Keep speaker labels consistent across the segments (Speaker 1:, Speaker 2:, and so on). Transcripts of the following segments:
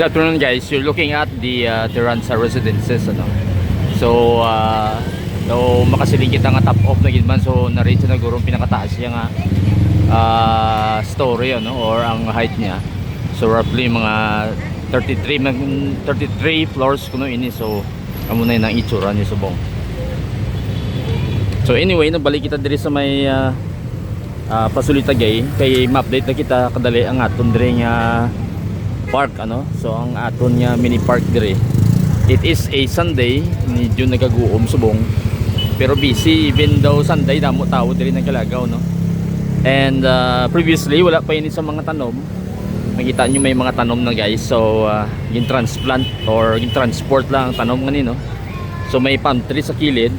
Speaker 1: Good afternoon guys, you're looking at the Terranza Residences ano? So though makasiling kita nga top off na gid man, so na-reach na gurong pinakataas siya nga story ano, or ang height niya. So roughly mga 33 floors kuno ini. So amo na yung itsura ni subong. So anyway, nabalik kita diri sa may Pasulitagay kay ma-update na kita kadali ang aton diri nga park ano. So ang aton nga mini park dire, it is a Sunday, medyo nagaguom subong pero busy even though Sunday, damo tao dire nagkalagaw no. And previously wala pa yun sa mga tanom, makita nyo may mga tanom na guys. So yung transplant or yung transport lang ang tanom ganito no? So may palm tree sa kilid,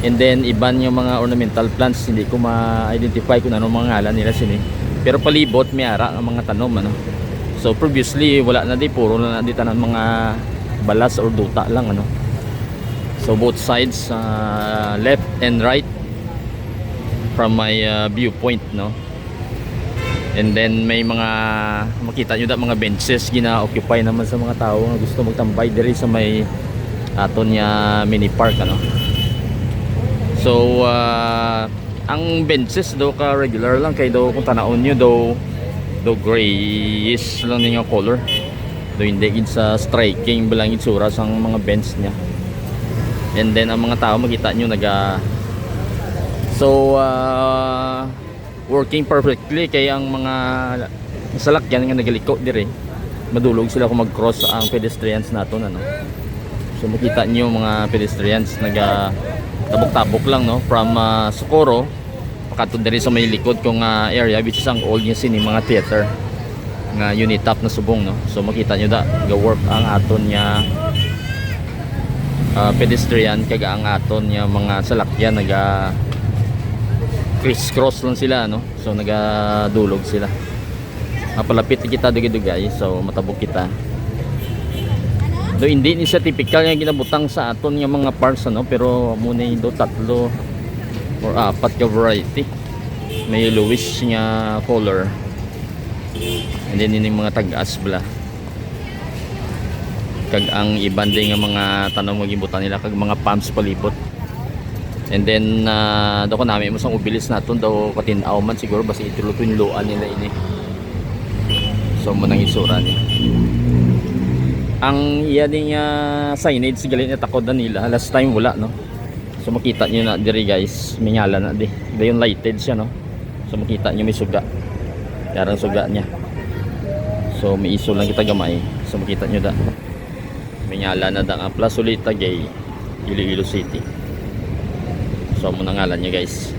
Speaker 1: and then iban yung mga ornamental plants, hindi ko ma-identify kung anong mga ngalan nila sini, pero palibot may ara ang mga tanom ano. So previously wala na di, puro na di tanan mga balas or duta lang ano. So both sides, left and right from my viewpoint no. And then may mga makita nyo mga benches gina-occupy naman sa mga tao nga gusto magtambay diri sa may aton nya mini park ano. So ang benches daw ka regular lang, kay daw kung tanaon nyo daw grayish lang niya color, daw hindi gid sa striking bilang itsura sang mga bench niya. And then ang mga tao makita nyo working perfectly, kay ang mga salakyan nga nagaliko dire madulog sila kung mag-cross ang pedestrians naton ano. So makita nyo mga pedestrians tabok-tabok lang no, from Socorro pakatod diri sa may likod kong area, which is ang old niya sini mga theater nga Unitap na subong no. So makita nyo ga-work ang aton nya pedestrian, kaga ang aton nya mga salakyan criss-cross lang sila no. So nagadulog sila, mapalapit kita dugay-dugay, so matabok kita. Do hindi ni siya typical nga ginabutang sa aton nga mga parks ano, pero muna do tatlo or apat ka variety. May yellowish nga color, and then ini mga tag-as bla, kag ang iban din nga mga tanom nga gibutan nila kag mga palms palibot. And then do ko namin mo sang ubilis naton daw katinaw man siguro basi itulutuan nila ini. So mo nang isura ni ang iya ding signage galing takod na nila last time wala no. So makita nyo na diri guys, may nyala na di dayon lighted siya no. So makita nyo may suga, yarang suga niya. So may iso lang kita gamay, so makita nyo may nyala na ang Pasulitagay, Iloilo City. So mo na ngalan nyo guys.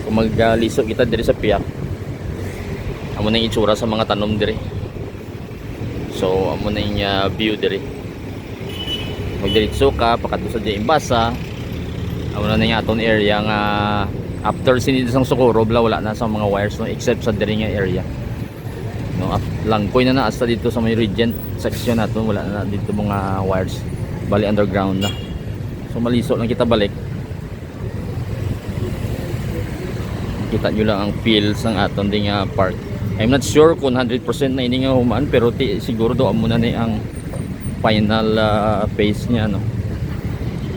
Speaker 1: Kung magliso kita diri sa piyak, amo na itsura sa mga tanom diri. So amo na yung view diri, magdiretso ka pakadto sa Imbasa, amo na yung aton area nga after sinid sang Socorro wala na sa mga wires no, except sa diri nga area no. Langkoy na hasta dito sa may Regent section naton, wala na dito mga wires, bali underground na. So maliso lang kita balik, kita nyo lang ang feel sang aton ding park. I'm not sure kung 100% na ini nga humaan, pero siguro do amo na ni ang final phase niya no.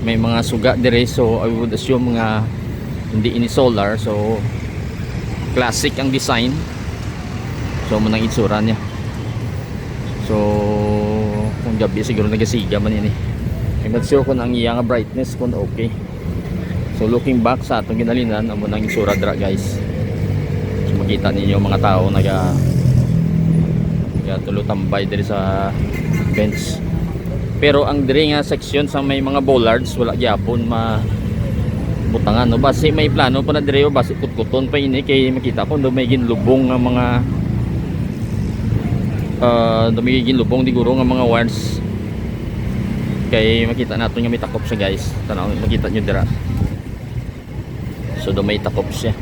Speaker 1: May mga suga dire, so I would assume nga hindi ini solar, so classic ang design. So mo nang itsura niya. So kung gabi siguro nagasiga man ini. I'm not sure kung ang iya nga brightness kung okay. So looking back sa atong ginalinan, amo nang itsura dra guys. Makita ninyo mga tao tulutambay diri sa bench. Pero ang diri nga section sa may mga bollards wala gyapon mabutangan no, basi may plano pa na diri, basi kutkuton pa ini, kay makita ko do may ginlubong nga mga may ginlubong diguro nga mga wires, kay makita nato nga may takop siya guys. Tanaw makita nyo dira, so do may takop siya.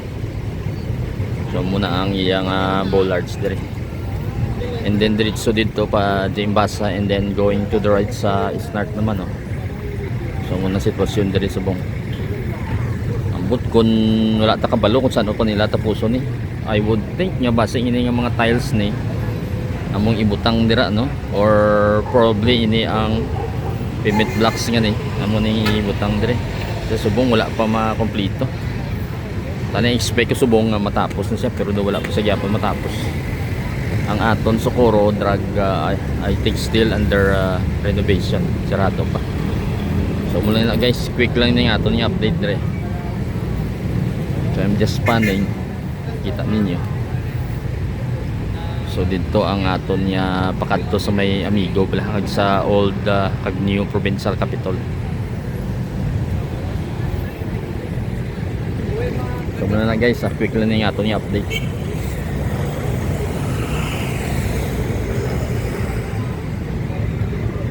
Speaker 1: So muna ang iyang bollards dire, and then diretso dito pa Imbasa, and then going to the right sa Snart naman no. So muna sitwasyon dire subong. Ambot kun wala ta kabalo kung saan pa nila tapuson ni. I would think nga base ini nga mga tiles ni among ibutang dira no, or probably ini ang payment blocks nga ni among ni ibutang dire sa subong. Wala pa makompleto. Tani expect ko subong nga matapos na siya, pero wala pa sa gyapon matapos. Ang aton Socorro drug I think still under renovation, sarado pa. So mula na guys, quick lang ning aton yung update dire. So I'm just panning, kita ninyo. So dito ang aton niya pakadto sa may Amigo balahag sa old kag new provincial capital. So muna na guys, quick lang yung aton niya update.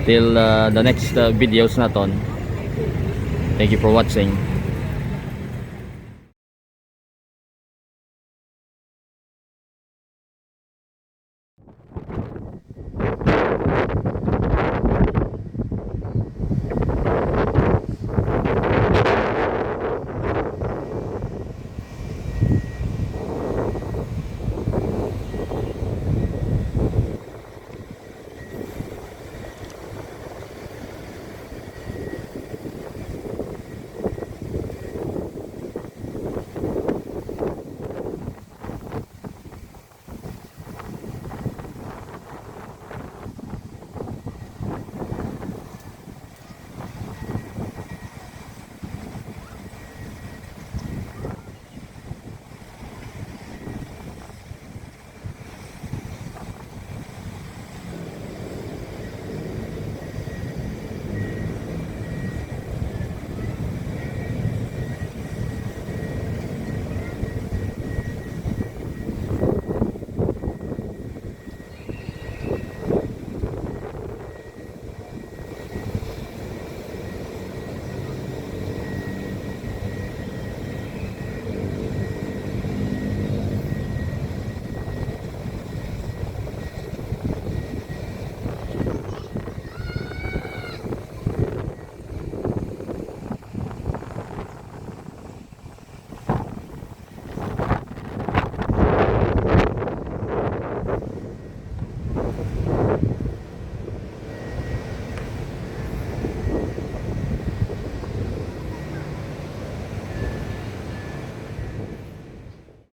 Speaker 1: Till the next videos naton. Thank you for watching.